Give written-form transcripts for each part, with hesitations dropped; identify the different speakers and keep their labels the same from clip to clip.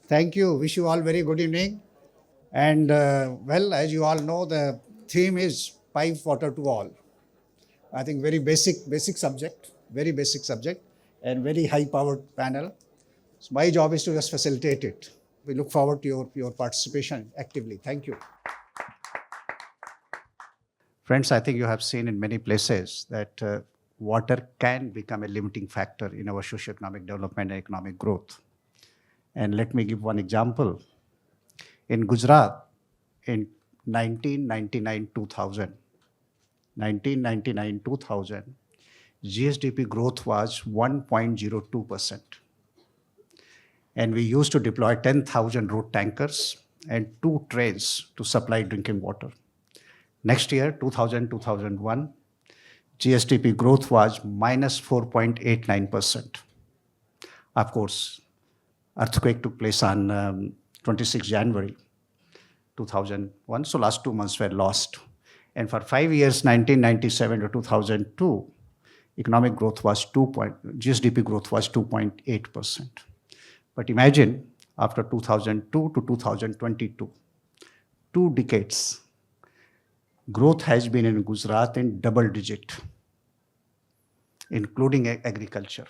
Speaker 1: Thank you. Wish you all very good evening. And well, as you all know, the theme is pipe water to all. I think very basic subject, very basic subject, and very high-powered panel. So my job is to just facilitate it. We look forward to your participation actively. Thank you. Friends, I think you have seen in many places that water can become a limiting factor in our socio-economic development and economic growth. And let me give one example. In Gujarat, in 1999-2000, 1999-2000, GSDP growth was 1.02%. And we used to deploy 10,000 road tankers and 2 trains to supply drinking water. Next year, 2000-2001, GSDP growth was minus 4.89%. Of course, earthquake took place on 26 January 2001, so last 2 months were lost. And for 5 years, 1997 to 2002, economic growth was GSDP growth was 2.8%. But imagine after 2002 to 2022, 2 decades, growth has been in Gujarat in double digit, including agriculture.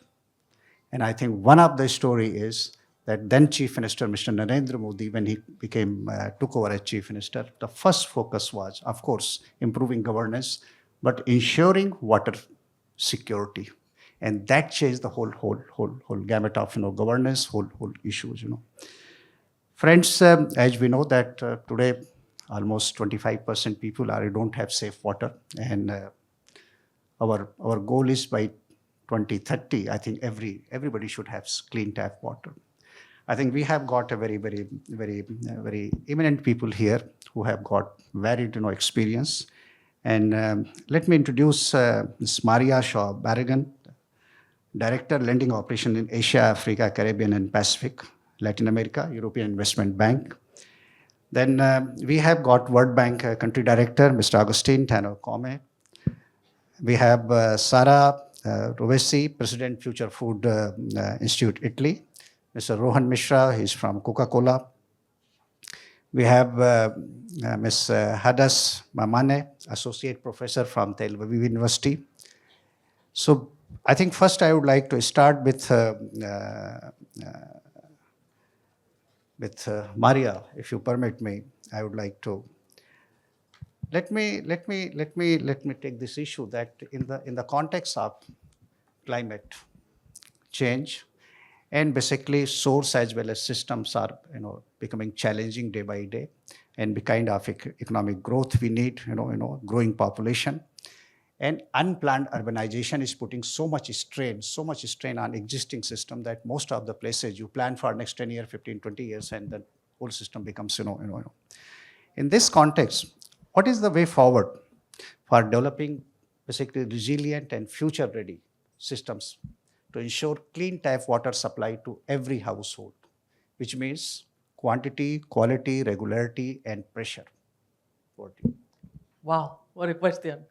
Speaker 1: And I think one of the story is that then Chief Minister, Mr. Narendra Modi, when he took over as Chief Minister, the first focus was, of course, improving governance, but ensuring water security. And that changed the whole gamut of governance, whole issues. Friends, as we know that today almost 25% people don't have safe water, and our goal is by 2030. I think everybody should have clean tap water. I think we have got a very eminent people here who have got varied experience. And let me introduce Ms. Maria Shaw-Barragan, Director Lending Operation in Asia, Africa, Caribbean and Pacific, Latin America, European Investment Bank. Then we have got World Bank Country Director, Mr. Agustin Tano Come. We have Sara Rovesi, President, Future Food Institute, Italy. Mr. Rohan Mishra, he's from Coca-Cola. We have Ms. Hadas Mamane, Associate Professor from Tel Aviv University. So I think first I would like to start with Maria, if you permit me. I would like to let me take this issue that in the context of climate change, and basically source as well as systems are becoming challenging day by day, and the kind of economic growth we need, growing population, and unplanned urbanization is putting so much strain on existing system that most of the places you plan for next 10 years, 15, 20 years, and the whole system becomes In this context, what is the way forward for developing basically resilient and future ready systems to ensure clean tap water supply to every household, which means quantity, quality, regularity, and pressure?
Speaker 2: Wow, what a question.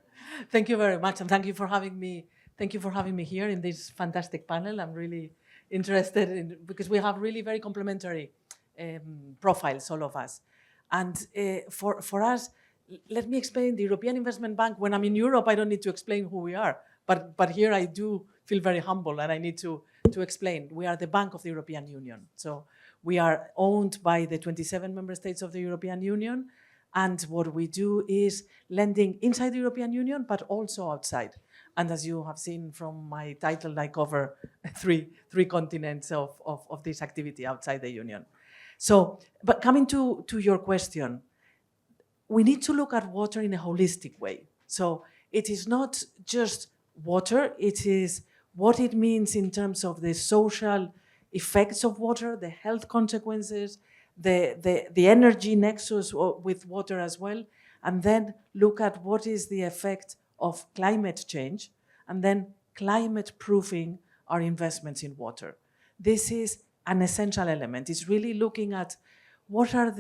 Speaker 2: Thank you very much, and thank you for having me. Thank you for having me here in this fantastic panel. I'm really interested in, because we have really very complementary profiles, all of us. And for us, let me explain the European Investment Bank. When I'm in Europe, I don't need to explain who we are, but here I do feel very humble, and I need to explain. We are the Bank of the European Union. So we are owned by the 27 member states of the European Union, and what we do is lending inside the European Union, but also outside. And as you have seen from my title, I cover three continents of this activity outside the Union. So, but coming to your question, we need to look at water in a holistic way. So it is not just water, it is what it means in terms of the social effects of water, the health consequences, the energy nexus with water as well, and then look at what is the effect of climate change, and then climate proofing our investments in water. This is an essential element. It's really looking at what are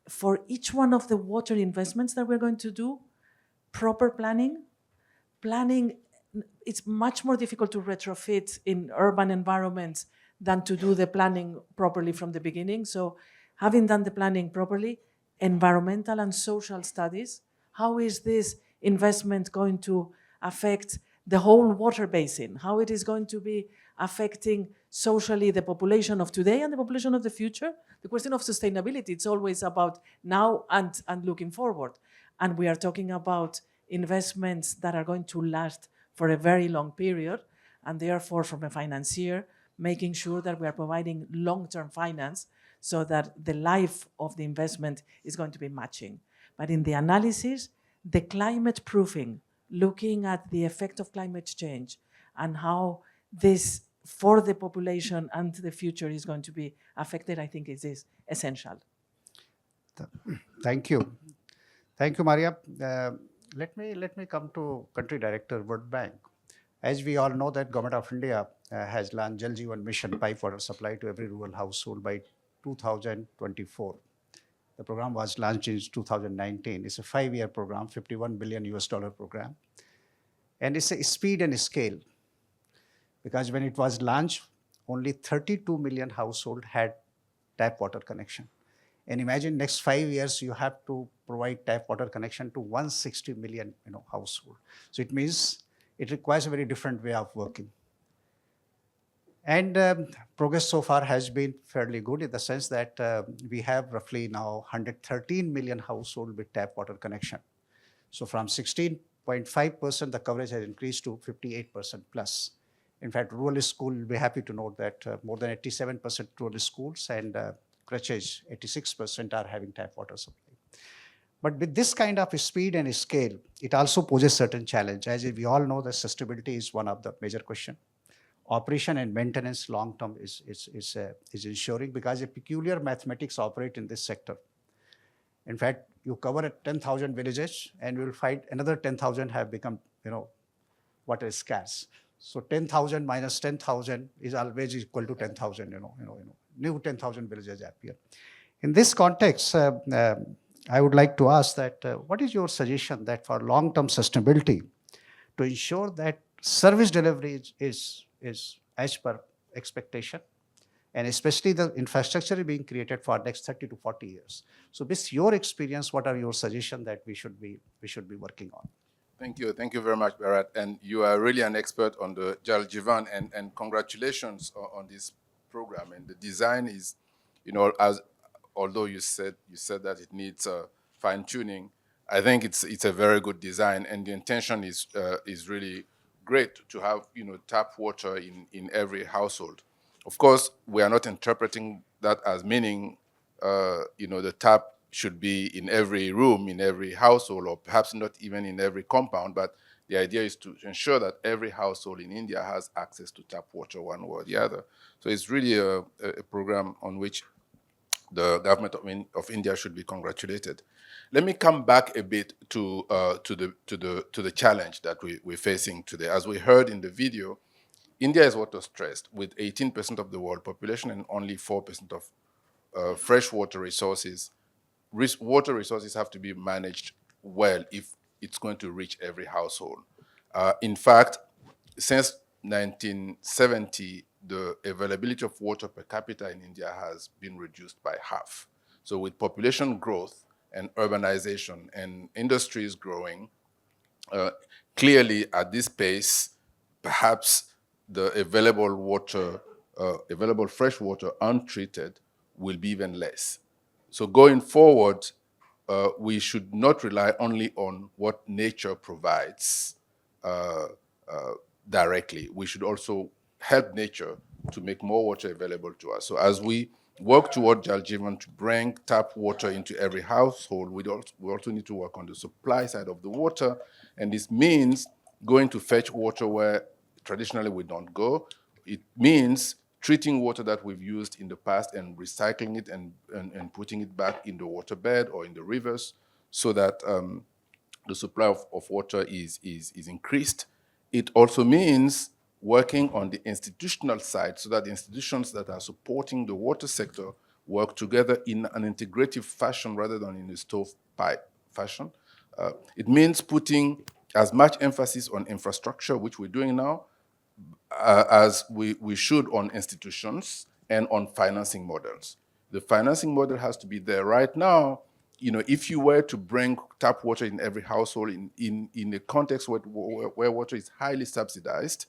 Speaker 2: for each one of the water investments that we're going to do, proper planning. Planning, it's much more difficult to retrofit in urban environments than to do the planning properly from the beginning. So having done the planning properly, environmental and social studies, how is this investment going to affect the whole water basin, how it is going to be affecting socially the population of today and the population of the future. The question of sustainability, it's always about now and looking forward. And we are talking about investments that are going to last for a very long period, and therefore from a financier, making sure that we are providing long-term finance so that the life of the investment is going to be matching. But in the analysis, the climate proofing, looking at the effect of climate change and how this for the population and the future is going to be affected, I think it is essential.
Speaker 1: Thank you. Thank you, Maria. Let me come to Country Director, World Bank. As we all know that Government of India has launched Jal Jeevan Mission, pipe water supply to every rural household by 2024. The program was launched in 2019. It's a 5-year program, $51 billion program. And it's a speed and scale. Because when it was launched, only 32 million households had tap water connection. And imagine next 5 years, you have to provide tap water connection to 160 million household. So it means it requires a very different way of working. And progress so far has been fairly good in the sense that we have roughly now 113 million households with tap water connection. So from 16.5%, the coverage has increased to 58% plus. In fact, rural school, we'll be happy to note that more than 87% rural schools and creches, 86% are having tap water supply. But with this kind of speed and scale, it also poses certain challenge. As we all know, the sustainability is one of the major questions. Operation and maintenance long-term is ensuring, because a peculiar mathematics operate in this sector. In fact, you cover 10,000 villages and you will find another 10,000 have become, water is scarce. So 10,000 minus 10,000 is always equal to 10,000, new 10,000 villages appear. In this context, I would like to ask that what is your suggestion that for long-term sustainability to ensure that service delivery is as per expectation, and especially the infrastructure being created for next 30 to 40 years. So with your experience, what are your suggestions that we should be working on?
Speaker 3: Thank you very much, Bharat. And you are really an expert on the Jal Jeevan, and congratulations on this program. And the design is, although you said that it needs fine tuning, I think it's a very good design, and the intention is really great to have tap water in every household. Of course, we are not interpreting that as meaning the tap should be in every room, in every household, or perhaps not even in every compound, but the idea is to ensure that every household in India has access to tap water one way or the other. So it's really a program on which the government of India should be congratulated. Let me come back a bit to the challenge that we're facing today. As we heard in the video, India is water stressed, with 18% of the world population and only 4% of freshwater resources. Water resources have to be managed well if it's going to reach every household. In fact, since 1970, the availability of water per capita in India has been reduced by half. So with population growth and urbanization and industries growing, clearly at this pace, perhaps the available fresh water untreated will be even less. So going forward, we should not rely only on what nature provides directly. We should also help nature to make more water available to us. So as we work toward Jal Jeevan to bring tap water into every household, we also need to work on the supply side of the water. And this means going to fetch water where traditionally we don't go. It means treating water that we've used in the past and recycling it and putting it back in the waterbed or in the rivers so that the supply of water is increased. It also means working on the institutional side so that the institutions that are supporting the water sector work together in an integrative fashion rather than in a stovepipe fashion. It means putting as much emphasis on infrastructure, which we're doing now, as we should on institutions and on financing models. The financing model has to be there. Right now, if you were to bring tap water in every household in a context where water is highly subsidized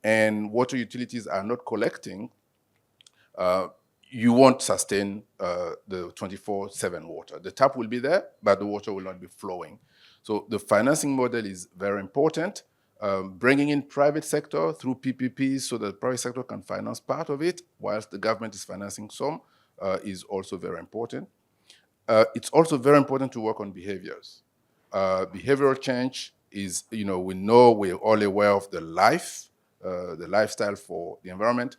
Speaker 3: and water utilities are not collecting, you won't sustain the 24/7 water. The tap will be there, but the water will not be flowing. So the financing model is very important. Bringing in private sector through PPPs so that the private sector can finance part of it, whilst the government is financing some, is also very important. It's also very important to work on behaviors. Behavioral change is, we know we're all aware of the lifestyle for the environment.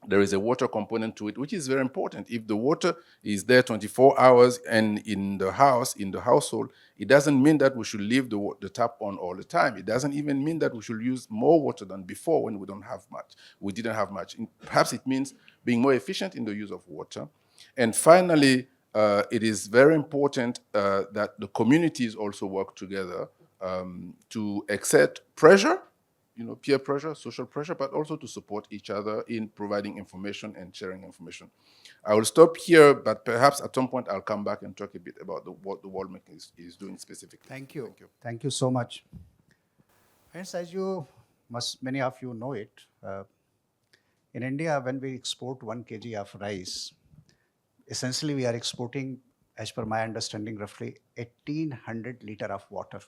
Speaker 3: There is a water component to it, which is very important. If the water is there 24 hours and in the household, it doesn't mean that we should leave the tap on all the time. It doesn't even mean that we should use more water than before when we didn't have much. Perhaps it means being more efficient in the use of water. And finally, it is very important that the communities also work together to exert pressure, peer pressure, social pressure, but also to support each other in providing information and sharing information. I will stop here, but perhaps at some point I'll come back and talk a bit about what the World Bank is doing specifically.
Speaker 1: Thank you. Thank you so much. Friends, as many of you know it, in India, when we export 1 kg of rice, essentially we are exporting, as per my understanding, roughly 1,800 liters of water.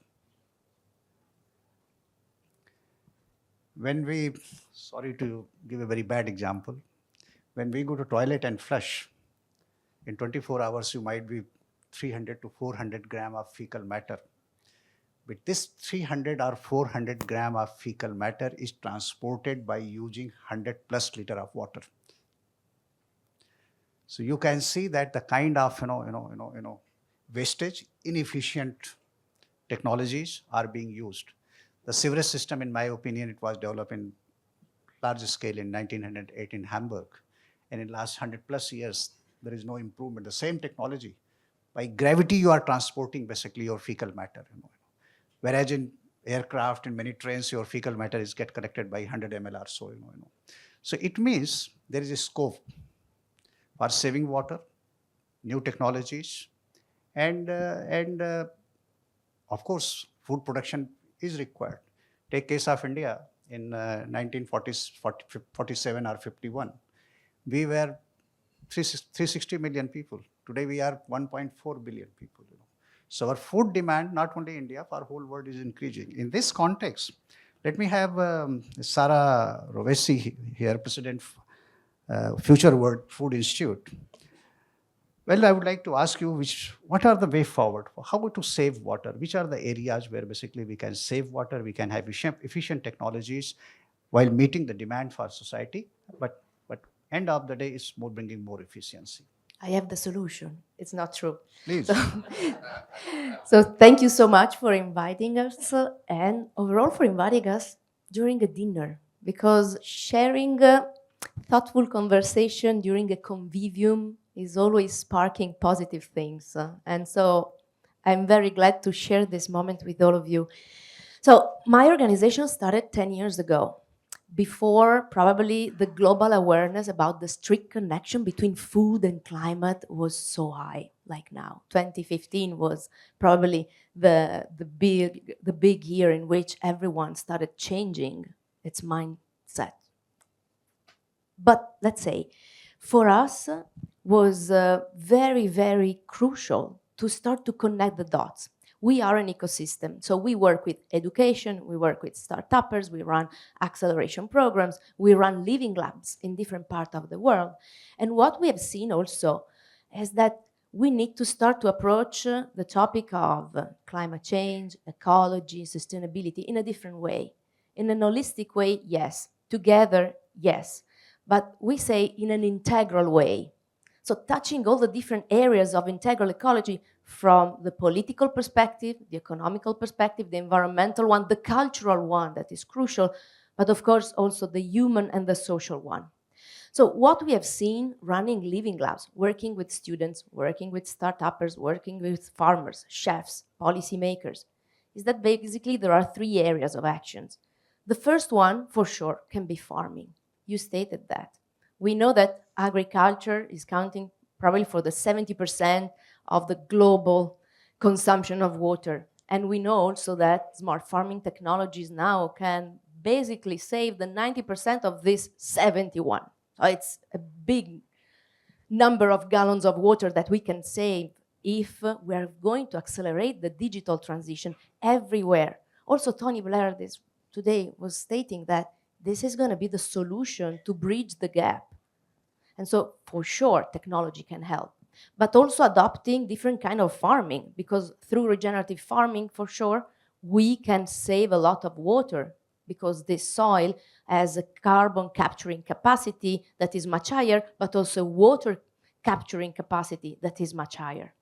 Speaker 1: When sorry to give a very bad example, when we go to toilet and flush, in 24 hours you might be 300 to 400 gram of fecal matter. But this 300 or 400 gram of fecal matter is transported by using 100 plus liter of water. So you can see that the kind of wastage, inefficient technologies are being used. The sewerage system, in my opinion, it was developed in large scale in 1908 in Hamburg. And in the last 100 plus years, there is no improvement. The same technology. By gravity, you are transporting basically your fecal matter. Whereas in aircraft, in many trains, your fecal matter is get collected by 100 ml or so. So it means there is a scope for saving water, new technologies, and of course, food production is required. Take case of India in 1947 or 51. We were 360 million people. Today we are 1.4 billion people. So our food demand, not only India, for whole world is increasing. In this context, let me have Sarah Rovesi here, President Future World Food Institute. Well, I would like to ask you, what are the way forward? How to save water? Which are the areas where basically we can save water, we can have efficient technologies while meeting the demand for society, but end of the day, it's bringing more efficiency.
Speaker 4: I have the solution. It's not true.
Speaker 1: Please.
Speaker 4: So thank you so much for inviting us and overall for inviting us during a dinner, because sharing a thoughtful conversation during a convivium is always sparking positive things. And so I'm very glad to share this moment with all of you. So my organization started 10 years ago, before probably the global awareness about the strict connection between food and climate was so high like now. 2015 was probably the big year in which everyone started changing its mindset. But let's say, for us, was very, very crucial to start to connect the dots. We are an ecosystem, so we work with education, we work with startuppers, we run acceleration programs, we run living labs in different parts of the world. And what we have seen also is that we need to start to approach the topic of climate change, ecology, sustainability in a different way. In an holistic way, yes. Together, yes. But we say in an integral way. So touching all the different areas of integral ecology, from the political perspective, the economical perspective, the environmental one, the cultural one that is crucial, but of course also the human and the social one. So what we have seen running living labs, working with students, working with startuppers, working with farmers, chefs, policymakers, is that basically there are 3 areas of actions. The first one, for sure, can be farming. You stated that. We know that agriculture is counting probably for the 70% of the global consumption of water. And we know also that smart farming technologies now can basically save the 90% of this 71. So it's a big number of gallons of water that we can save if we are going to accelerate the digital transition everywhere. Also, Tony Blair today was stating that this is going to be the solution to bridge the gap. And so, for sure, technology can help. But also adopting different kind of farming, because through regenerative farming, for sure, we can save a lot of water, because this soil has a carbon capturing capacity that is much higher, but also water capturing capacity that is much higher.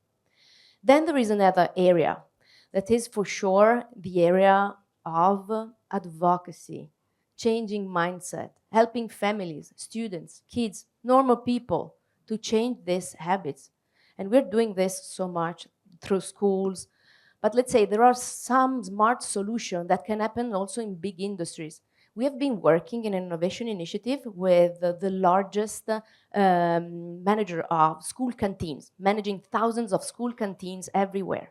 Speaker 4: Then there is another area that is for sure the area of advocacy, changing mindset, helping families, students, kids, normal people to change these habits. And we're doing this so much through schools. But let's say there are some smart solutions that can happen also in big industries. We have been working in an innovation initiative with the largest manager of school canteens, managing thousands of school canteens everywhere.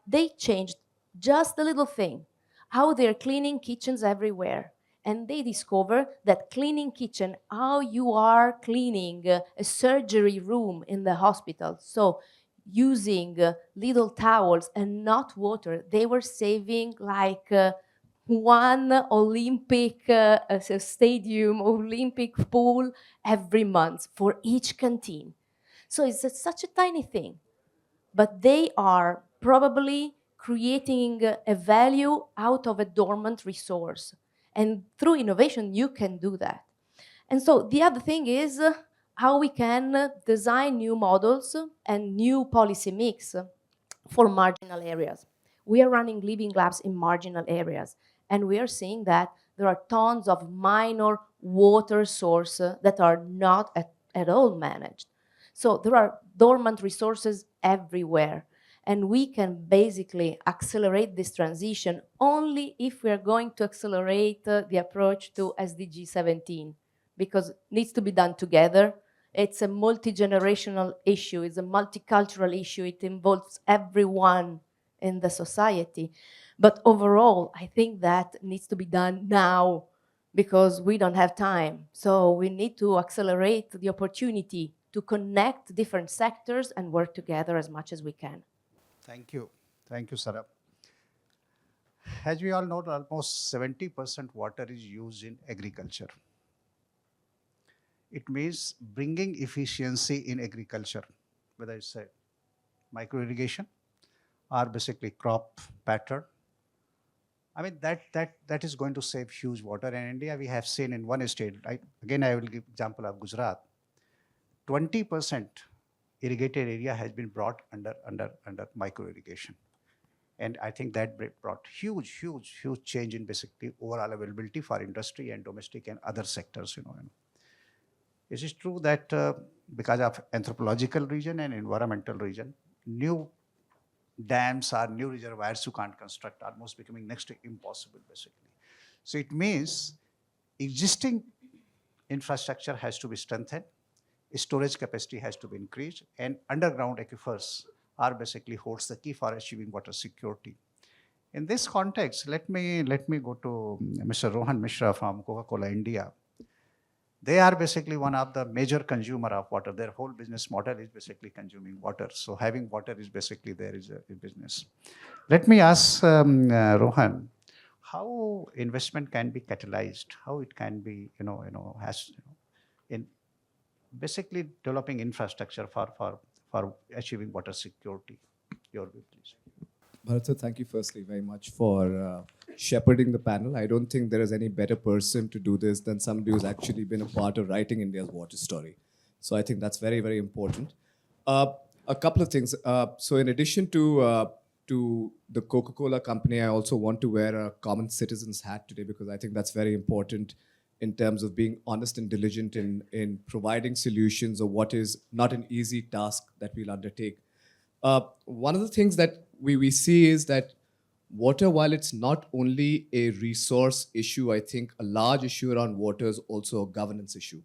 Speaker 4: They changed just a little thing, how they're cleaning kitchens everywhere. And they discover that cleaning kitchen, how you are cleaning a surgery room in the hospital. So using little towels and not water, they were saving like one Olympic stadium, Olympic pool every month for each canteen. So it's such a tiny thing, but they are probably creating a value out of a dormant resource. And through innovation, you can do that. And so the other thing is how we can design new models and new policy mix for marginal areas. We are running living labs in marginal areas, and we are seeing that there are tons of minor water sources that are not at all managed. So there are dormant resources everywhere. And we can basically accelerate this transition only if we are going to accelerate the approach to SDG 17, because it needs to be done together. It's a multi-generational issue, it's a multicultural issue, it involves everyone in the society. But overall, I think that needs to be done now, because we don't have time. So we need to accelerate the opportunity to connect different sectors and work together as much as we can.
Speaker 1: Thank you. Thank you, Sarab. As we all know, almost 70% water is used in agriculture. It means bringing efficiency in agriculture, whether it's a micro irrigation or basically crop pattern. I mean, that is going to save huge water. And in India, we have seen in one state, again, I will give example of Gujarat, 20% irrigated area has been brought under micro irrigation. And I think that brought huge change in basically overall availability for industry and domestic and other sectors, It is true that because of anthropological region and environmental region, new dams or new reservoirs you can't construct, almost becoming next to impossible, basically. So it means existing infrastructure has to be strengthened, storage capacity has to be increased, and underground aquifers are basically holds the key for achieving water security. In this context, let me go to Mr. Rohan Mishra from Coca-Cola India. They are basically one of the major consumer of water. Their whole business model is basically consuming water. So having water is basically there is a business. Let me ask Rohan, how investment can be catalyzed, how it can be, in basically developing infrastructure for achieving water security. Your view, please.
Speaker 5: Bharat sir, thank you firstly very much for shepherding the panel. I don't think there is any better person to do this than somebody who's actually been a part of writing India's water story. So I think that's very, very important. A couple of things. So in addition to the Coca-Cola company, I also want to wear a common citizen's hat today, because I think that's very important in terms of being honest and diligent in providing solutions of what is not an easy task that we'll undertake. One of the things that we see is that water, while it's not only a resource issue, I think a large issue around water is also a governance issue.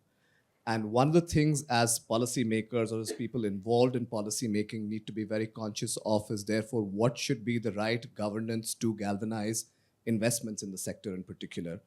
Speaker 5: And one of the things as policymakers or as people involved in policy making need to be very conscious of is therefore what should be the right governance to galvanize investments in the sector in particular.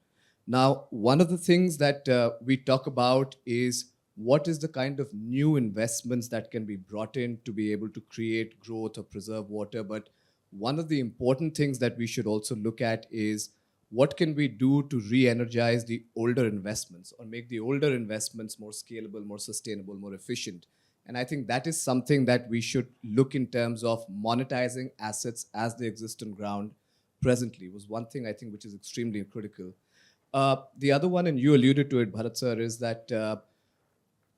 Speaker 5: Now, one of the things that we talk about is what is the kind of new investments that can be brought in to be able to create growth or preserve water. But one of the important things that we should also look at is what can we do to re-energize the older investments or make the older investments more scalable, more sustainable, more efficient. And I think that is something that we should look in terms of monetizing assets as they exist on ground presently was one thing I think which is extremely critical. The other one, and you alluded to it, Bharat sir, is that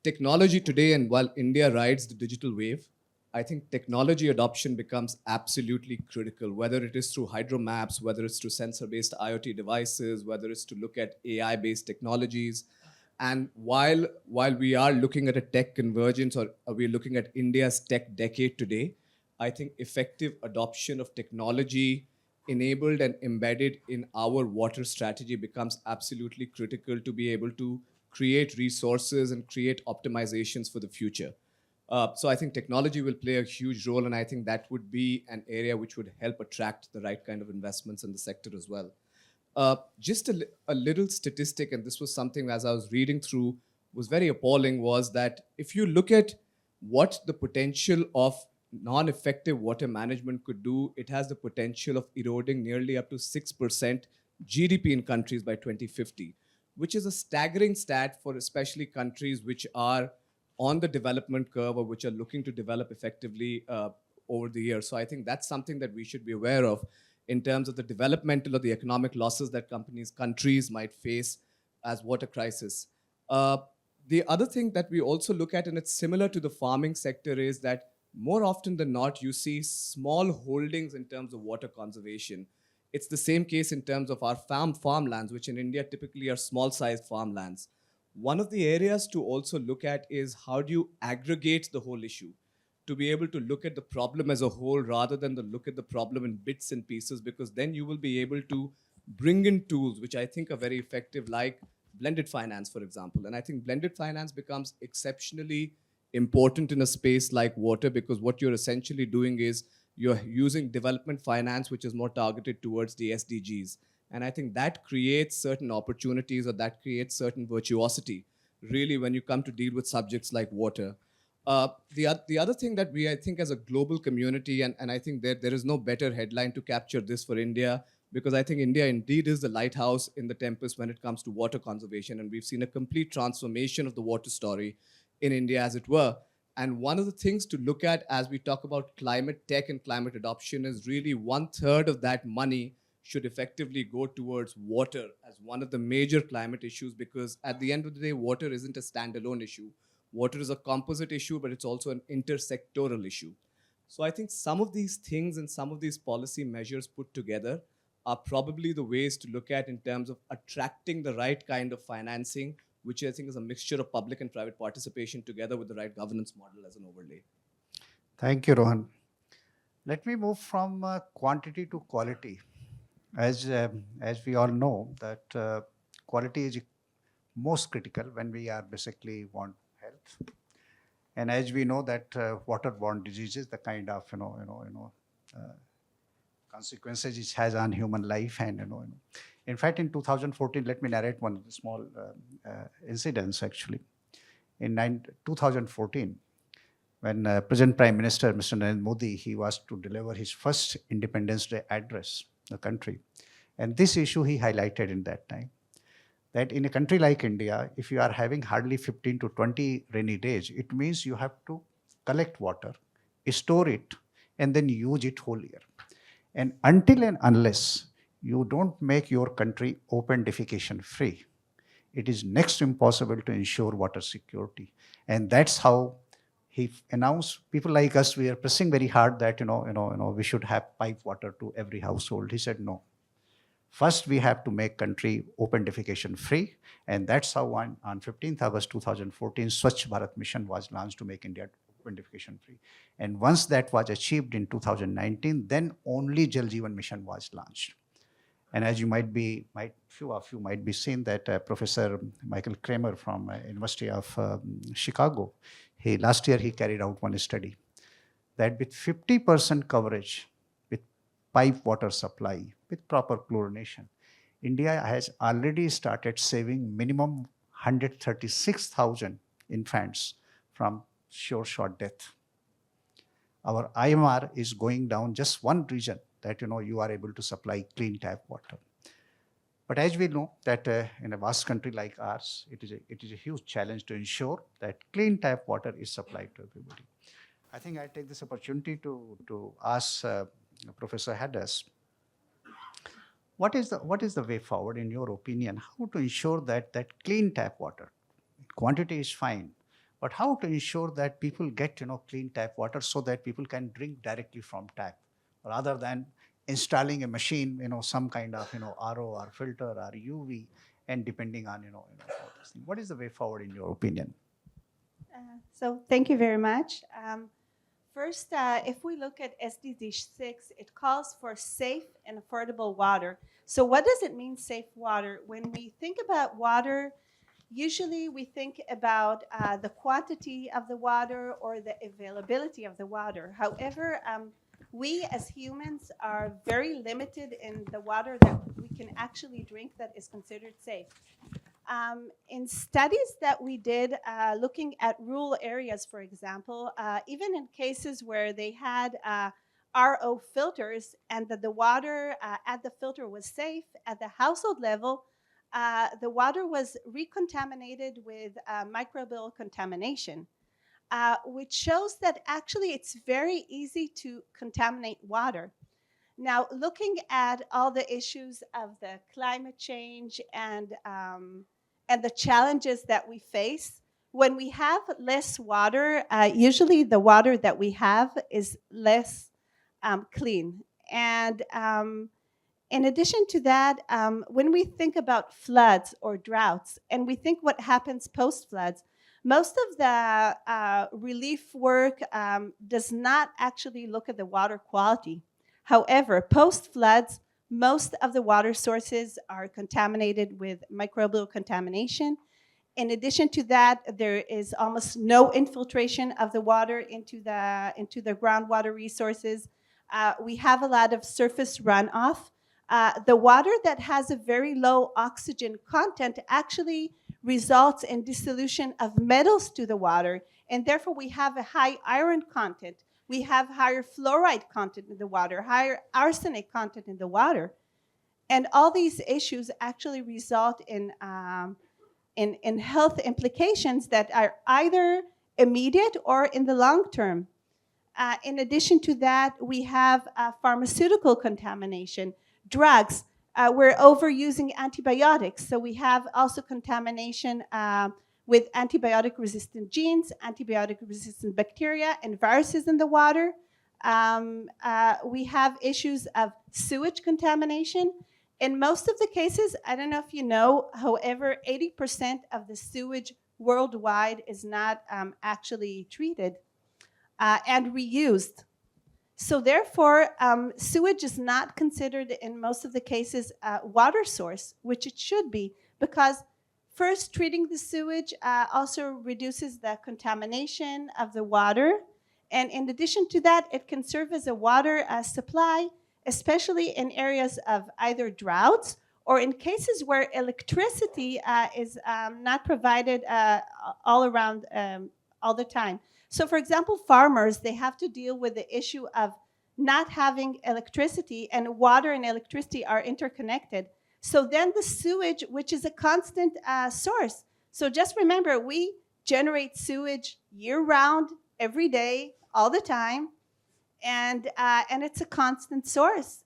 Speaker 5: technology today, and while India rides the digital wave, I think technology adoption becomes absolutely critical, whether it is through hydro maps, whether it's through sensor-based IoT devices, whether it's to look at AI-based technologies. And while we are looking at a tech convergence or we're looking at India's tech decade today, I think effective adoption of technology enabled and embedded in our water strategy becomes absolutely critical to be able to create resources and create optimizations for the future. So I think technology will play a huge role, and I think that would be an area which would help attract the right kind of investments in the sector as well. Just a little statistic, and this was something as I was reading through was very appalling, was that if you look at what the potential of non-effective water management could do, it has the potential of eroding nearly up to 6% GDP in countries by 2050, which is a staggering stat for especially countries which are on the development curve or which are looking to develop effectively over the years. So I think that's something that we should be aware of in terms of the developmental or the economic losses that countries might face as water crisis. The other thing that we also look at, and it's similar to the farming sector, is that more often than not, you see small holdings in terms of water conservation. It's the same case in terms of our farmlands, which in India typically are small-sized farmlands. One of the areas to also look at is how do you aggregate the whole issue to be able to look at the problem as a whole rather than to look at the problem in bits and pieces, because then you will be able to bring in tools which I think are very effective, like blended finance, for example. And I think blended finance becomes exceptionally important in a space like water, because what you're essentially doing is you're using development finance, which is more targeted towards the SDGs. And I think that creates certain opportunities, or that creates certain virtuosity, really, when you come to deal with subjects like water. The other thing that I think as a global community, and I think there is no better headline to capture this for India, because I think India indeed is the lighthouse in the tempest when it comes to water conservation. And we've seen a complete transformation of the water story in India, as it were. And one of the things to look at as we talk about climate tech and climate adoption is really 1/3 of that money should effectively go towards water as one of the major climate issues, because at the end of the day, water isn't a standalone issue. Water is a composite issue, but it's also an intersectoral issue. So I think some of these things and some of these policy measures put together are probably the ways to look at in terms of attracting the right kind of financing, which I think is a mixture of public and private participation together with the right governance model as an overlay.
Speaker 1: Thank you, Rohan. Let me move from quantity to quality. As we all know, that quality is most critical when we are basically want health. And as we know that waterborne diseases, the kind of consequences it has on human life, and in fact, in 2014, let me narrate one small incidents actually. In 2014, when present Prime Minister Mr. Narendra Modi, he was to deliver his first Independence Day address to the country, and this issue he highlighted in that time, that in a country like India, if you are having hardly 15 to 20 rainy days, it means you have to collect water, store it, and then use it whole year. And until and unless you don't make your country open defecation free, it is next to impossible to ensure water security. And that's how he announced, people like us, we are pressing very hard that we should have pipe water to every household. He said no. First, we have to make country open defecation free, and that's how on 15th August 2014, Swachh Bharat Mission was launched to make India quantification free. And once that was achieved in 2019, then only Jal Jeevan Mission was launched. And as you few of you might be seen that Professor Michael Kramer from University of Chicago, last year he carried out one study that with 50% coverage with pipe water supply, with proper chlorination, India has already started saving minimum 136,000 infants from short death. Our IMR is going down just one region that you are able to supply clean tap water. But as we know that in a vast country like ours, it is a huge challenge to ensure that clean tap water is supplied to everybody. I think I take this opportunity to ask Professor Hinders, what is the way forward in your opinion? How to ensure that clean tap water, quantity is fine, but how to ensure that people get clean tap water so that people can drink directly from tap, rather than installing a machine, some kind of RO or filter or UV, and depending on all this thing. What is the way forward in your opinion?
Speaker 6: So thank you very much. First, if we look at SDG 6, it calls for safe and affordable water. So what does it mean, safe water? When we think about water, usually we think about the quantity of the water or the availability of the water. However, we as humans are very limited in the water that we can actually drink that is considered safe. In studies that we did looking at rural areas, for example, even in cases where they had RO filters and that the water at the filter was safe, at the household level, the water was recontaminated with microbial contamination, which shows that actually it's very easy to contaminate water. Now, looking at all the issues of the climate change and the challenges that we face, when we have less water, usually the water that we have is less clean. And in addition to that, when we think about floods or droughts, and we think what happens post-floods, most of the relief work does not actually look at the water quality. However, post-floods, most of the water sources are contaminated with microbial contamination. In addition to that, there is almost no infiltration of the water into the groundwater resources. We have a lot of surface runoff. The water that has a very low oxygen content actually results in dissolution of metals to the water, and therefore we have a high iron content. We have higher fluoride content in the water, higher arsenic content in the water. And all these issues actually result in health implications that are either immediate or in the long term. In addition to that, we have pharmaceutical contamination, drugs. We're overusing antibiotics, so we have also contamination with antibiotic-resistant genes, antibiotic-resistant bacteria, and viruses in the water. We have issues of sewage contamination. In most of the cases, I don't know if you know, however, 80% of the sewage worldwide is not actually treated and reused. So therefore, sewage is not considered in most of the cases a water source, which it should be, because first, treating the sewage also reduces the contamination of the water. And in addition to that, it can serve as a water supply, especially in areas of either droughts or in cases where electricity is not provided all around all the time. So for example, farmers, they have to deal with the issue of not having electricity, and water and electricity are interconnected. So then the sewage, which is a constant source. So just remember, we generate sewage year-round, every day, all the time, and it's a constant source.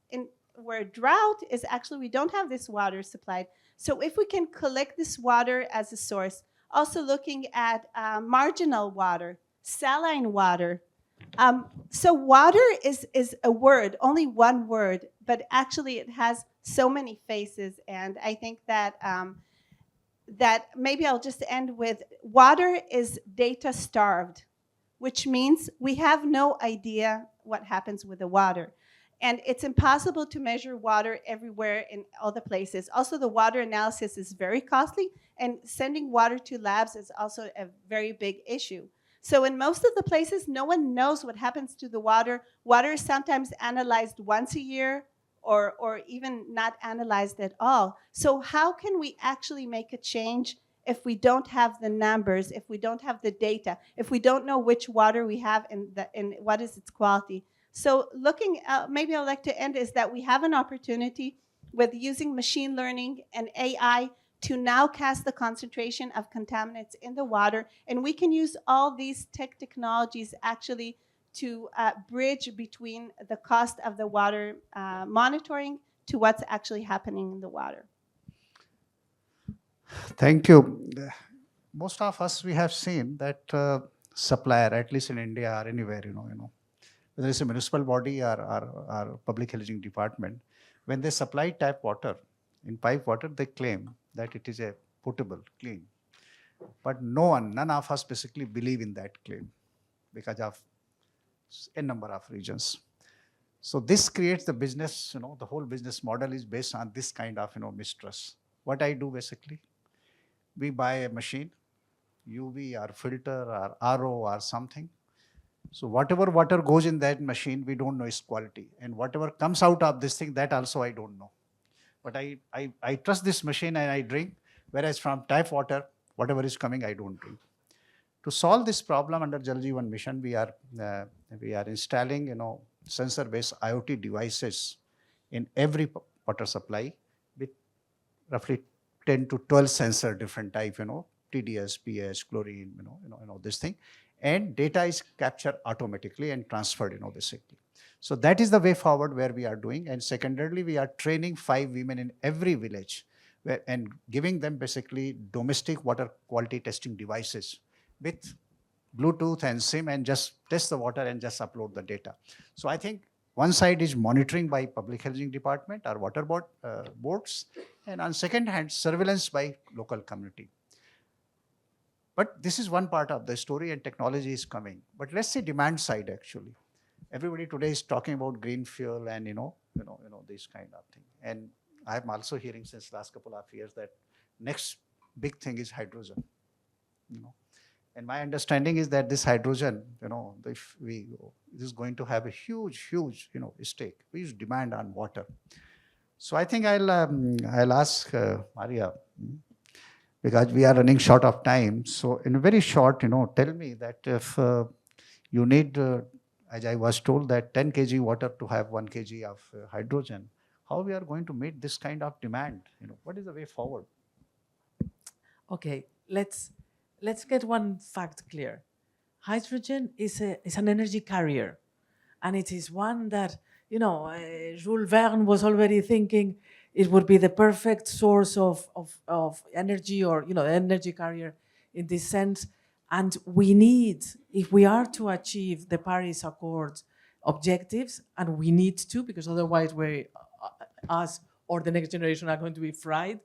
Speaker 6: Where drought is actually, we don't have this water supplied. So if we can collect this water as a source, also looking at marginal water, saline water. So water is a word, only one word, but actually it has so many faces, and I think that that maybe I'll just end with, water is data starved. which means we have no idea what happens with the water. And it's impossible to measure water everywhere in all the places. Also, the water analysis is very costly, and sending water to labs is also a very big issue. So in most of the places, no one knows what happens to the water. Water is sometimes analyzed once a year, or even not analyzed at all. So how can we actually make a change if we don't have the numbers, if we don't have the data, if we don't know which water we have and what is its quality? So looking, maybe I'd like to end is that we have an opportunity with using machine learning and AI to now cast the concentration of contaminants in the water, and we can use all these technologies actually to bridge between the cost of the water monitoring to what's actually happening in the water.
Speaker 1: Thank you. Most of us, we have seen that supplier, at least in India or anywhere, whether it's a municipal body or public housing department, when they supply tap water, in pipe water, they claim that it is a potable, clean. But none of us basically believe in that claim because of a number of reasons. So this creates the business, the whole business model is based on this kind of, mistrust. What I do basically, we buy a machine, UV or filter or RO or something. So whatever water goes in that machine, we don't know its quality. And whatever comes out of this thing, that also I don't know. But I trust this machine and I drink, whereas from tap water, whatever is coming, I don't drink. To solve this problem under Jal Jeevan Mission, we are installing, sensor-based IoT devices in every water supply with roughly 10 to 12 sensor different type, TDS, pH, chlorine, this thing. And data is captured automatically and transferred, basically. So that is the way forward where we are doing. And secondarily, we are training 5 women in every village and giving them basically domestic water quality testing devices with Bluetooth and SIM, and just test the water and just upload the data. So I think one side is monitoring by public housing department or water boards, and on second hand, surveillance by local community. But this is one part of the story, and technology is coming. But let's say demand side actually. Everybody today is talking about green fuel and this kind of thing. And I'm also hearing since last couple of years that next big thing is hydrogen. And my understanding is that this hydrogen, if this is going to have a huge, stake, huge demand on water. So I think I'll ask Maria, because we are running short of time. So in a very short, tell me that if you need, as I was told, that 10 kg water to have 1 kg of hydrogen, how we are going to meet this kind of demand? What is the way forward?
Speaker 2: Okay, let's get one fact clear. Hydrogen is an energy carrier, and it is one that, Jules Verne was already thinking it would be the perfect source of energy, or, energy carrier in this sense. And we need, if we are to achieve the Paris Accord objectives, and we need to, because otherwise us or the next generation are going to be fried,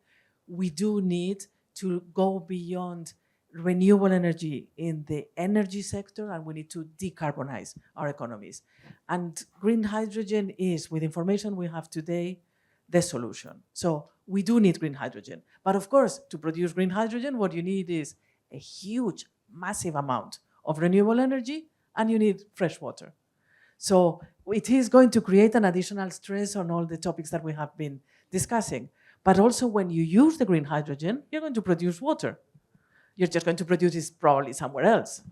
Speaker 2: we do need to go beyond renewable energy in the energy sector, and we need to decarbonize our economies. And green hydrogen is, with information we have today, the solution. So we do need green hydrogen. But of course, to produce green hydrogen, what you need is a huge, massive amount of renewable energy, and you need fresh water. So it is going to create an additional stress on all the topics that we have been discussing. But also, when you use the green hydrogen, you're going to produce water. You're just going to produce it probably somewhere else,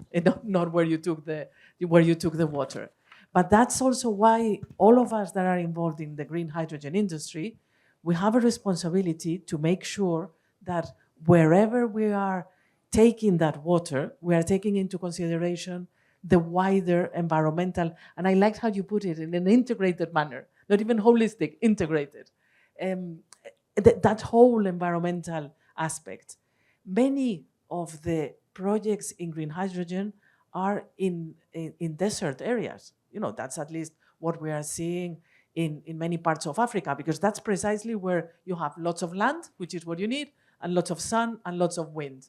Speaker 2: not where you took the water. But that's also why all of us that are involved in the green hydrogen industry, we have a responsibility to make sure that wherever we are taking that water, we are taking into consideration the wider environmental, and I liked how you put it, in an integrated manner, not even holistic, integrated. That whole environmental aspect. Many of the projects in green hydrogen are in desert areas. That's at least what we are seeing in many parts of Africa, because that's precisely where you have lots of land, which is what you need, and lots of sun and lots of wind.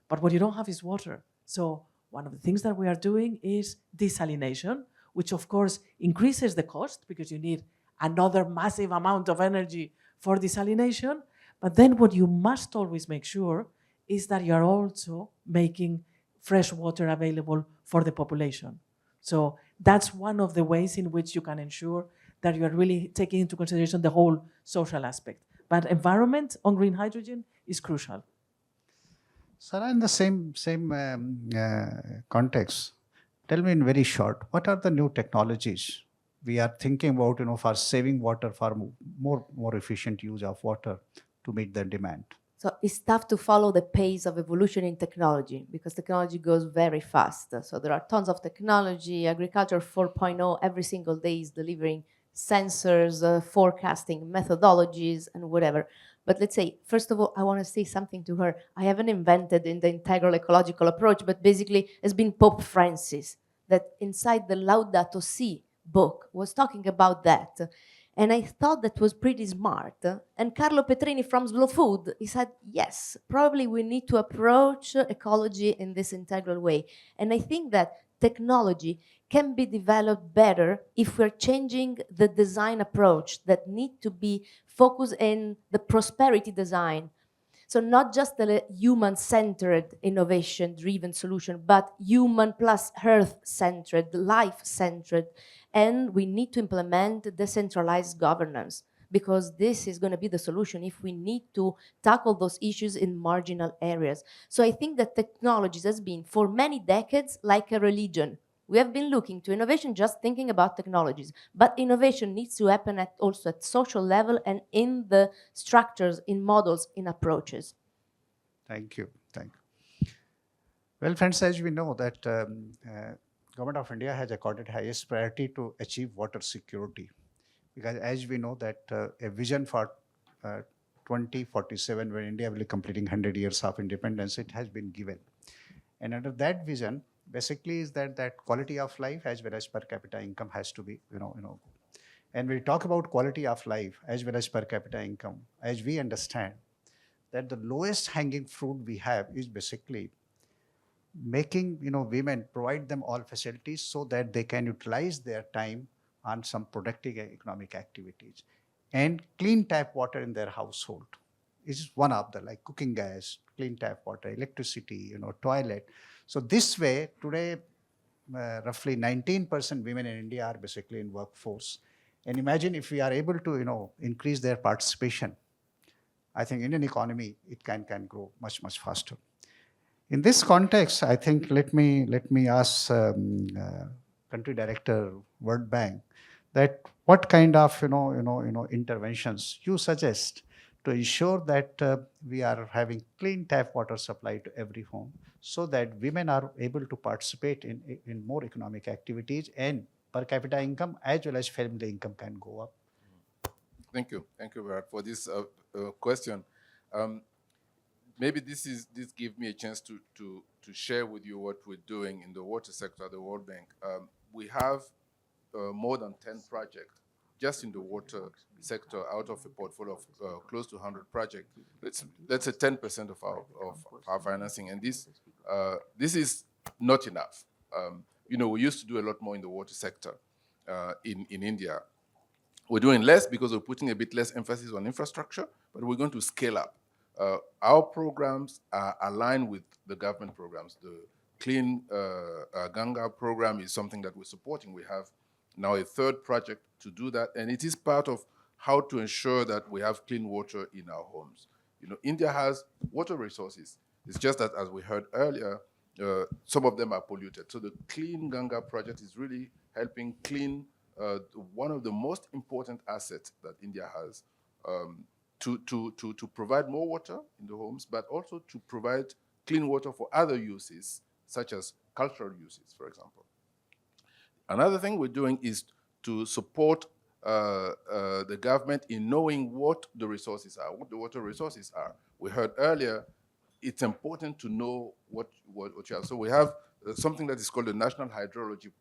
Speaker 2: But what you don't have is water. So One of the things that we are doing is desalination, which of course increases the cost because you need another massive amount of energy for desalination. But then what you must always make sure is that you're also making fresh water available for the population. So that's one of the ways in which you can ensure that you're really taking into consideration the whole social aspect. But environment on green hydrogen is crucial.
Speaker 1: Sarah, in the same context, tell me in very short, what are the new technologies we are thinking about, for saving water, for more efficient use of water to meet the demand?
Speaker 4: So it's tough to follow the pace of evolution in technology because technology goes very fast. So there are tons of technology. Agriculture 4.0 every single day is delivering sensors, forecasting methodologies, and whatever. But let's say, first of all, I want to say something to her. I haven't invented in the integral ecological approach, but basically it's been Pope Francis that inside the Laudato Si book was talking about that. And I thought that was pretty smart. And Carlo Petrini from Slow Food, he said, yes, probably we need to approach ecology in this integral way. And I think that technology can be developed better if we're changing the design approach that need to be focused in the prosperity design. So not just the human-centered innovation-driven solution, but human plus earth-centered, life-centered. And we need to implement decentralized governance because this is going to be the solution if we need to tackle those issues in marginal areas. So I think that technology has been for many decades like a religion. We have been looking to innovation just thinking about technologies, but innovation needs to happen also at social level and in the structures, in models, in approaches.
Speaker 1: Thank you. Well, friends, as we know that Government of India has accorded highest priority to achieve water security, because as we know that a vision for 2047, when India will be completing 100 years of independence, it has been given. And under that vision, basically is that quality of life as well as per capita income has to be, And we talk about quality of life as well as per capita income, as we understand that the lowest hanging fruit we have is basically making, women, provide them all facilities so that they can utilize their time on some productive economic activities. And clean tap water in their household is one of the, like cooking gas, clean tap water, electricity, toilet. So this way, today, roughly 19% women in India are basically in workforce. And imagine if we are able to, increase their participation, I think Indian economy, it can grow much, much faster. In this context, I think let me ask country director, World Bank, that what kind of interventions you suggest to ensure that we are having clean tap water supply to every home, so that women are able to participate in more economic activities and per capita income as well as family income can go up.
Speaker 3: Thank you, Brad, for this question. Maybe this gives me a chance to share with you what we're doing in the water sector at the World Bank. We have more than 10 projects just in the water sector out of a portfolio of close to 100 projects. That's a 10% of our financing, and this is not enough. We used to do a lot more in the water sector in India. We're doing less because we're putting a bit less emphasis on infrastructure, but we're going to scale up. Our programs are aligned with the government programs. The Clean Ganga program is something that we're supporting. We have now a third project to do that, and it is part of how to ensure that we have clean water in our homes. India has water resources. It's just that, as we heard earlier, some of them are polluted. So the Clean Ganga project is really helping clean one of the most important assets that India has, to provide more water in the homes, but also to provide clean water for other uses, such as cultural uses, for example. Another thing we're doing is to support the government in knowing what the resources are, what the water resources are. We heard earlier, it's important to know what you have. So we have something that is called the National Hydrology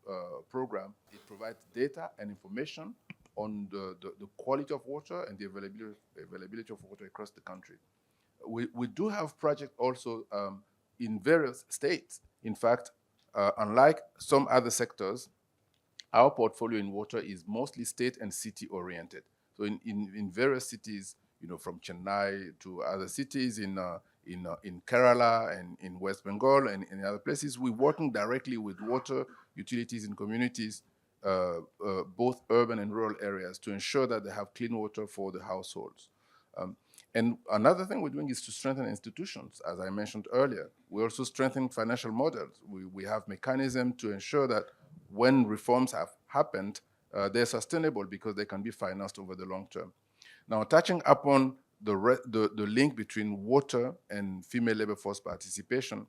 Speaker 3: Program. It provides data and information on the quality of water and the availability of water across the country. We do have projects also in various states. In fact, unlike some other sectors, our portfolio in water is mostly state and city oriented. So in various cities, from Chennai to other cities in Kerala and in West Bengal and in other places, we're working directly with water utilities in communities, both urban and rural areas, to ensure that they have clean water for the households. And another thing we're doing is to strengthen institutions, as I mentioned earlier. We also strengthen financial models. We have mechanisms to ensure that when reforms have happened, they're sustainable because they can be financed over the long term. Now, touching upon the link between water and female labor force participation,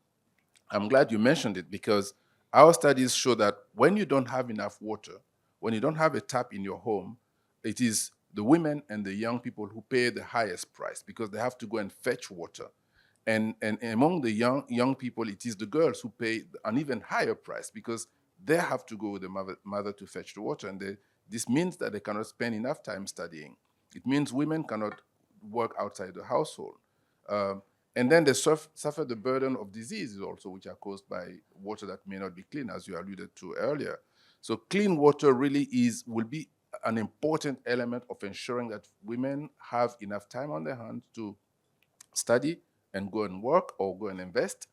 Speaker 3: I'm glad you mentioned it, because our studies show that when you don't have enough water, when you don't have a tap in your home, it is the women and the young people who pay the highest price because they have to go and fetch water. And among the young people, it is the girls who pay an even higher price because they have to go with the mother to fetch the water. And this means that they cannot spend enough time studying. It means women cannot work outside the household. And then they suffer the burden of diseases also, which are caused by water that may not be clean, as you alluded to earlier. So clean water really will be an important element of ensuring that women have enough time on their hands to study and go and work or go and invest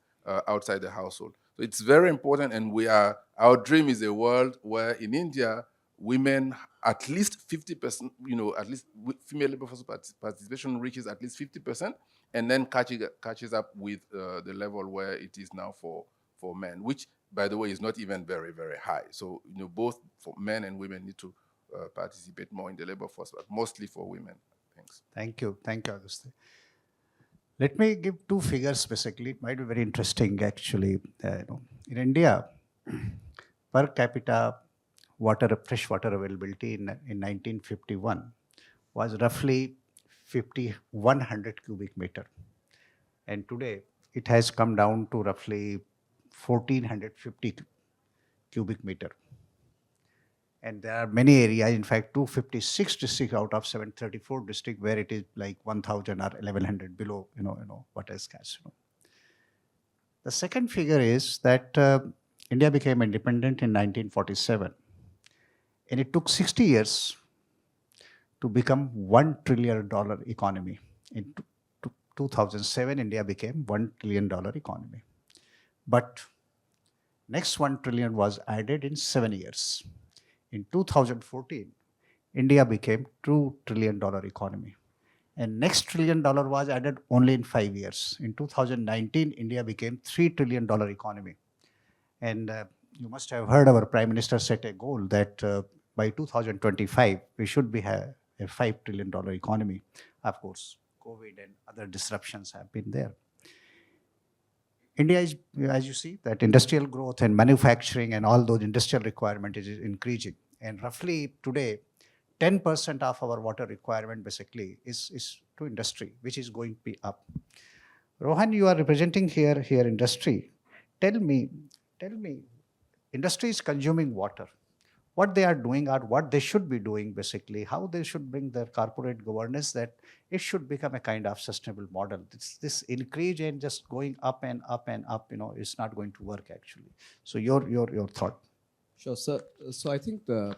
Speaker 3: outside the household. So it's very important, and our dream is a world where in India, women, at least 50%, at least female labor force participation reaches at least 50%, and then catches up with the level where it is now for men, which, by the way, is not even very, very high. So, both for men and women need to participate more in the labor force, but mostly for women. Thanks.
Speaker 1: Thank you, Agustin. Let me give two figures basically. It might be very interesting actually. In India, per capita fresh water availability in 1951 was roughly 5,100 cubic meter. And today it has come down to roughly 1,450 cubic meter. And there are many areas, in fact, 256 districts out of 734 districts where it is like 1,000 or 1,100 below, water is scarce. The second figure is that India became independent in 1947. And it took 60 years to become $1 trillion economy. In 2007, India became $1 trillion economy. But next 1 trillion was added in 7 years. In 2014, India became $2 trillion economy. And next $1 trillion was added only in 5 years. In 2019, India became $3 trillion economy. And you must have heard our Prime Minister set a goal that by 2025, we should be a $5 trillion economy. Of course, COVID and other disruptions have been there. India is, as you see, that industrial growth and manufacturing and all those industrial requirements is increasing. And roughly today, 10% of our water requirement basically is to industry, which is going to be up. Rohan, you are representing here industry. Tell me, industry is consuming water. What they are doing or what they should be doing basically, how they should bring their corporate governance that it should become a kind of sustainable model. This increase and just going up and up and up, is not going to work actually. So your thought.
Speaker 5: Sure, sir. So I think the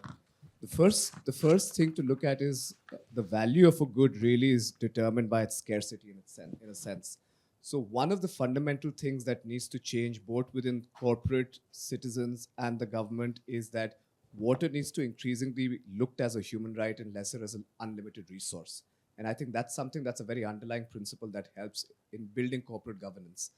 Speaker 5: first thing to look at is the value of a good really is determined by its scarcity in a sense. So one of the fundamental things that needs to change both within corporate citizens and the government is that water needs to increasingly be looked as a human right and lesser as an unlimited resource. And I think that's something that's a very underlying principle that helps in building corporate governance.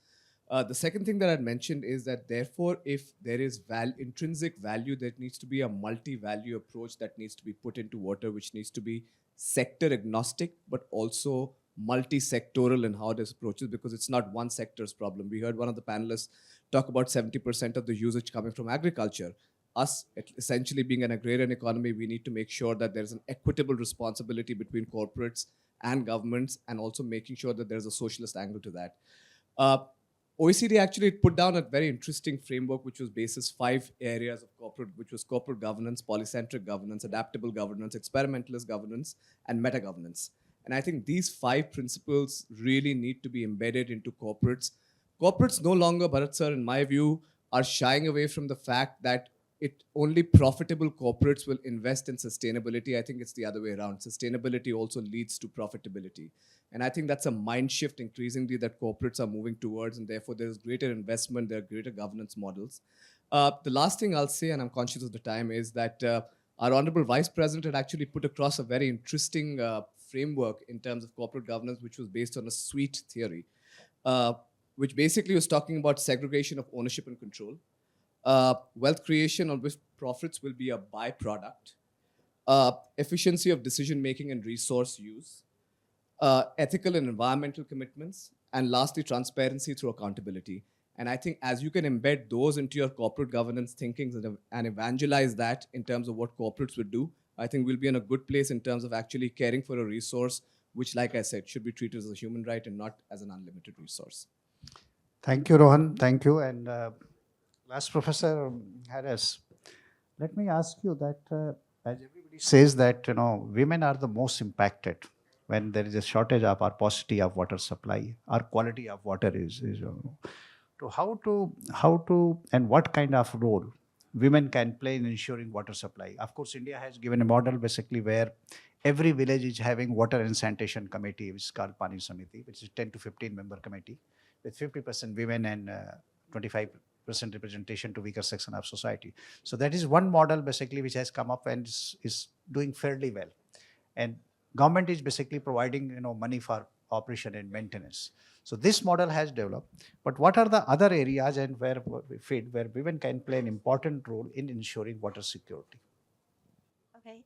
Speaker 5: The second thing that I'd mentioned is that therefore, if there is intrinsic value, there needs to be a multi-value approach that needs to be put into water, which needs to be sector agnostic, but also multi-sectoral in how this approaches, because it's not one sector's problem. We heard one of the panelists talk about 70% of the usage coming from agriculture. Us essentially being an agrarian economy, we need to make sure that there's an equitable responsibility between corporates and governments, and also making sure that there's a socialist angle to that. OECD actually put down a very interesting framework, which was basis 5 areas of corporate, which was corporate governance, polycentric governance, adaptable governance, experimentalist governance, and meta governance. And I think these 5 principles really need to be embedded into corporates. Corporates no longer, Bharat sir, in my view, are shying away from the fact that only profitable corporates will invest in sustainability. I think it's the other way around. Sustainability also leads to profitability. And I think that's a mind shift increasingly that corporates are moving towards, and therefore there's greater investment, there are greater governance models. The last thing I'll say, and I'm conscious of the time, is that our Honorable Vice President had actually put across a very interesting framework in terms of corporate governance, which was based on a suite theory, which basically was talking about segregation of ownership and control, wealth creation on which profits will be a byproduct, efficiency of decision-making and resource use, ethical and environmental commitments, and lastly, transparency through accountability. And I think as you can embed those into your corporate governance thinkings and evangelize that in terms of what corporates would do, I think we'll be in a good place in terms of actually caring for a resource, which, like I said, should be treated as a human right and not as an unlimited resource.
Speaker 1: Thank you, Rohan. Thank you. And last, Professor Harris, let me ask you that as everybody says that, women are the most impacted when there is a shortage of our paucity of water supply, our quality of water is to how to and what kind of role women can play in ensuring water supply. Of course, India has given a model basically where every village is having water and sanitation committee, which is called Pani Samiti, which is 10 to 15 member committee with 50% women and 25% representation to weaker section of society. So that is one model basically which has come up and is doing fairly well. And government is basically providing money for operation and maintenance. So this model has developed. But what are the other areas and where women can play an important role in ensuring water security?
Speaker 6: Okay.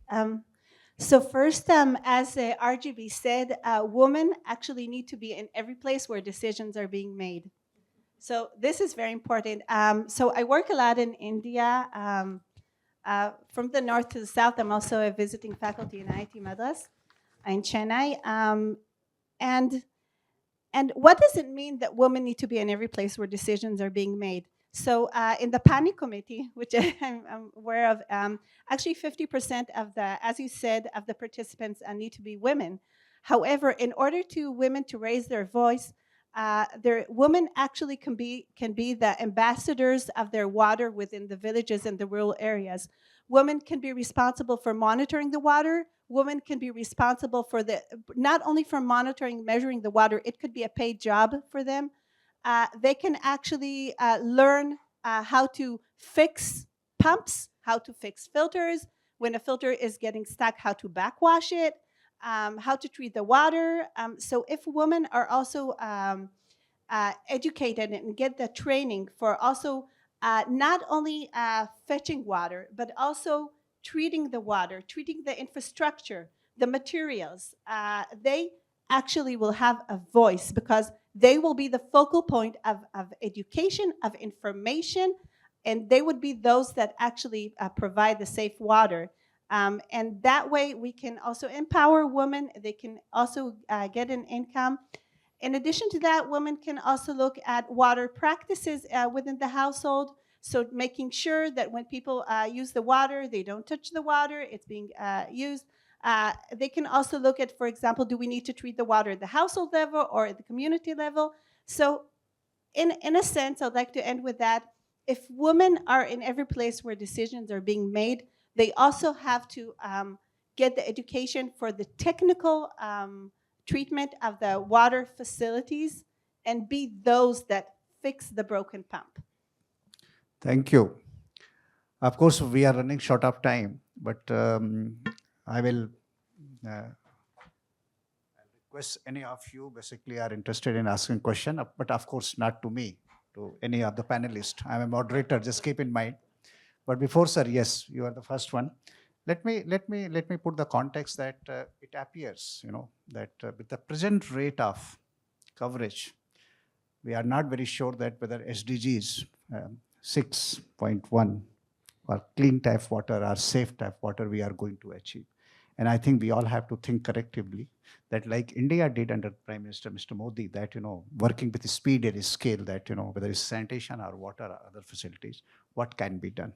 Speaker 6: So first, as RGB said, women actually need to be in every place where decisions are being made. So this is very important. So I work a lot in India. From the north to the south, I'm also a visiting faculty in IIT Madras in Chennai. And what does it mean that women need to be in every place where decisions are being made? So in the PANI committee, which I'm aware of, actually 50% of the, as you said, of the participants need to be women. However, in order to women to raise their voice, women actually can be the ambassadors of their water within the villages and the rural areas. Women can be responsible for monitoring the water. Women can be responsible for not only for monitoring, measuring the water, it could be a paid job for them. They can actually learn how to fix pumps, how to fix filters. When a filter is getting stuck, how to backwash it, how to treat the water. So if women are also educated and get the training for also not only fetching water, but also treating the water, treating the infrastructure, the materials, they actually will have a voice because they will be the focal point of education, of information, and they would be those that actually provide the safe water. And that way we can also empower women. They can also get an income. In addition to that, women can also look at water practices within the household. So making sure that when people use the water, they don't touch the water, it's being used. They can also look at, for example, do we need to treat the water at the household level or at the community level? So in a sense, I'd like to end with that. If women are in every place where decisions are being made, they also have to get the education for the technical treatment of the water facilities and be those that fix the broken pump.
Speaker 1: Thank you. Of course, we are running short of time, but I will request any of you basically are interested in asking question, but of course not to me, to any of the panelists. I'm a moderator, just keep in mind. But before, sir, yes, you are the first one. Let me put the context that it appears, that with the present rate of coverage, we are not very sure that whether SDGs 6.1 or clean tap water or safe tap water we are going to achieve. And I think we all have to think collectively that like India did under Prime Minister Mr. Modi, that, working with speed and scale, that, whether it's sanitation or water or other facilities, what can be done.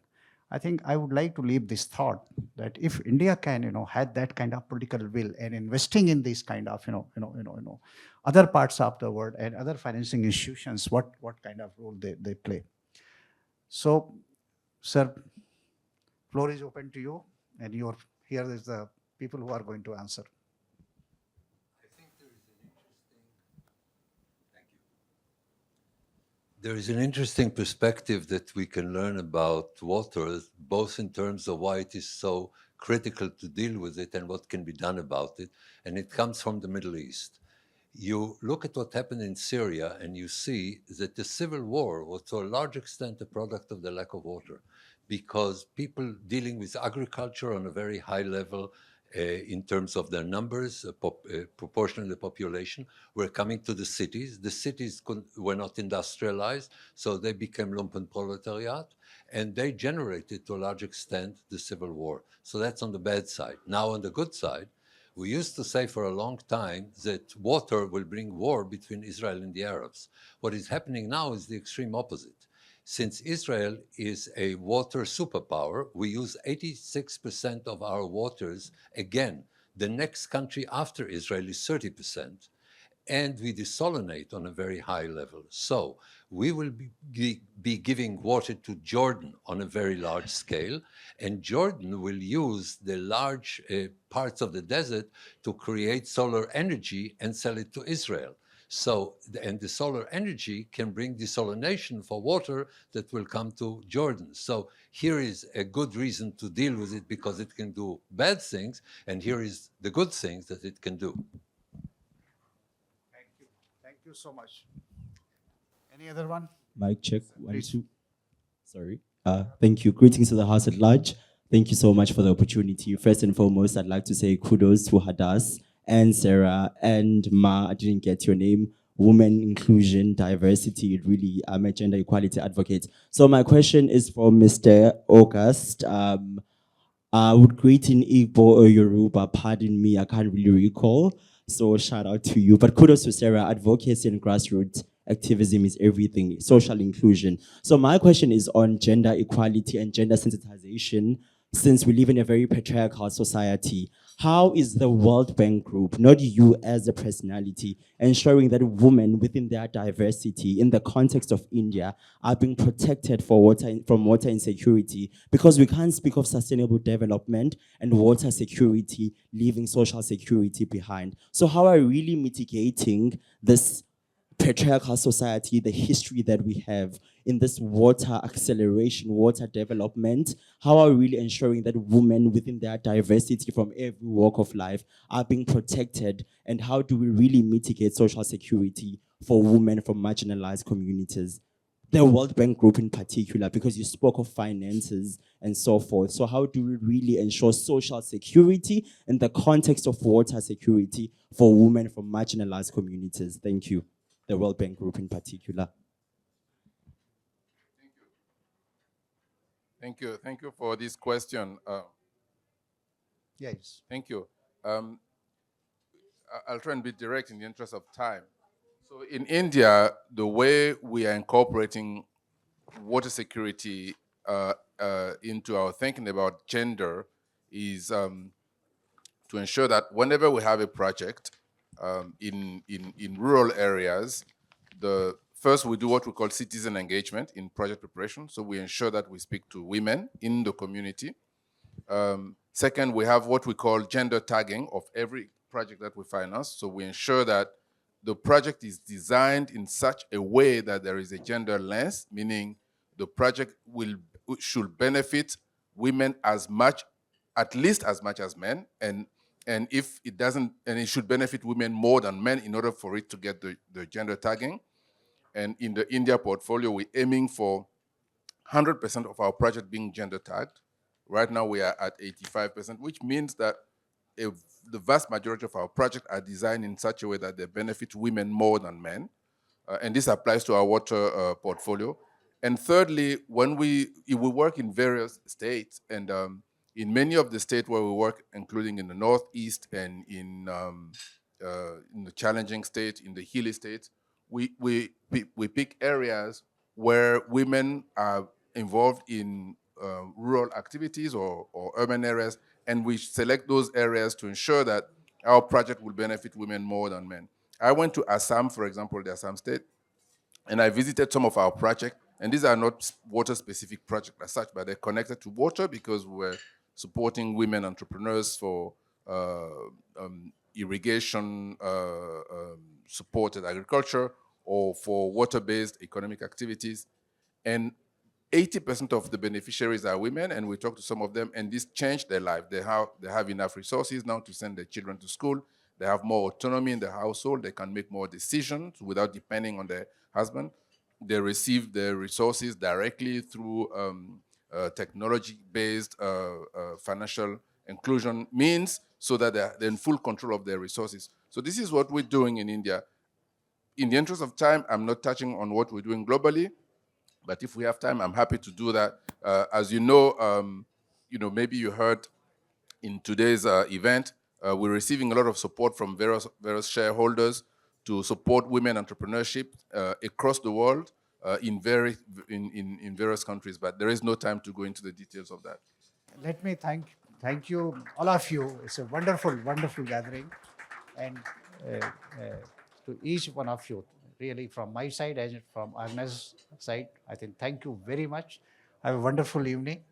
Speaker 1: I think I would like to leave this thought that if India can, had that kind of political will and investing in these kind of, other parts of the world and other financing institutions, what kind of role they play. So, sir, floor is open to you, and here is the people who are going to answer.
Speaker 7: There is an interesting perspective that we can learn about water, both in terms of why it is so critical to deal with it and what can be done about it. And it comes from the Middle East. You look at what happened in Syria and you see that the civil war was to a large extent a product of the lack of water, because people dealing with agriculture on a very high level in terms of their numbers, proportion of the population, were coming to the cities. The cities were not industrialized, so they became lumpenproletariat, and they generated to a large extent the civil war. So that's on the bad side. Now on the good side, we used to say for a long time that water will bring war between Israel and the Arabs. What is happening now is the extreme opposite. Since Israel is a water superpower, we use 86% of our waters. Again, the next country after Israel is 30%. And we desalinate on a very high level. So we will be giving water to Jordan on a very large scale, and Jordan will use the large parts of the desert to create solar energy and sell it to Israel. So, and the solar energy can bring desalination for water that will come to Jordan. So here is a good reason to deal with it, because it can do bad things, and here is the good things that it can do.
Speaker 1: Thank you so much. Any other one?
Speaker 8: Mic check. One,
Speaker 1: Please.
Speaker 8: two. Sorry. Thank you. Greetings to the House at large. Thank you so much for the opportunity. First and foremost, I'd like to say kudos to Hadass and Sarah and Ma. I didn't get your name. Women, inclusion, diversity. It really, I'm a gender equality advocate. So my question is for Mr. August. I would greet in Igbo or Yoruba. Pardon me, I can't really recall. So shout out to you. But kudos to Sarah. Advocacy and grassroots activism is everything. Social inclusion. So my question is on gender equality and gender sensitization. Since we live in a very patriarchal society, how is the World Bank Group, not you as a personality, ensuring that women within their diversity in the context of India are being protected from water insecurity? Because we can't speak of sustainable development and water security, leaving social security behind. So how are we really mitigating this patriarchal society, the history that we have in this water acceleration, water development? How are we really ensuring that women within their diversity from every walk of life are being protected? And how do we really mitigate social security for women from marginalized communities? The World Bank Group in particular, because you spoke of finances and so forth. So how do we really ensure social security in the context of water security for women from marginalized communities? Thank you. The World Bank Group in particular.
Speaker 3: Thank you for this question.
Speaker 1: Yes.
Speaker 3: Thank you. I'll try and be direct in the interest of time. So in India, the way we are incorporating water security into our thinking about gender is to ensure that whenever we have a project in rural areas, first we do what we call citizen engagement in project preparation. So we ensure that we speak to women in the community. Second, we have what we call gender tagging of every project that we finance. So we ensure that the project is designed in such a way that there is a gender lens, meaning the project should benefit women at least as much as men, and if it doesn't, and it should benefit women more than men in order for it to get the gender tagging. And in the India portfolio, we're aiming for 100% of our project being gender tagged. Right now we are at 85%, which means that the vast majority of our projects are designed in such a way that they benefit women more than men. And this applies to our water portfolio. And thirdly, when we work in various states, and in many of the states where we work, including in the Northeast and in the challenging states, in the hilly states, we pick areas where women are involved in rural activities or urban areas, and we select those areas to ensure that our project will benefit women more than men. I went to Assam, for example, the Assam state, and I visited some of our projects, And these are not water-specific projects as such, but they're connected to water because we're supporting women entrepreneurs for irrigation supported agriculture or for water-based economic activities. And 80% of the beneficiaries are women, and we talked to some of them, and this changed their life. They have enough resources now to send their children to school. They have more autonomy in the household. They can make more decisions without depending on their husband. They receive their resources directly through technology-based financial inclusion means so that they're in full control of their resources. So this is what we're doing in India. In the interest of time, I'm not touching on what we're doing globally, but if we have time, I'm happy to do that. As you know, maybe you heard in today's event, we're receiving a lot of support from various shareholders to support women entrepreneurship across the world in various countries. But there is no time to go into the details of that.
Speaker 1: Let me thank you, all of you. It's a wonderful, wonderful gathering. And to each one of you, really from my side and from Agnes' side, I think thank you very much. Have a wonderful evening.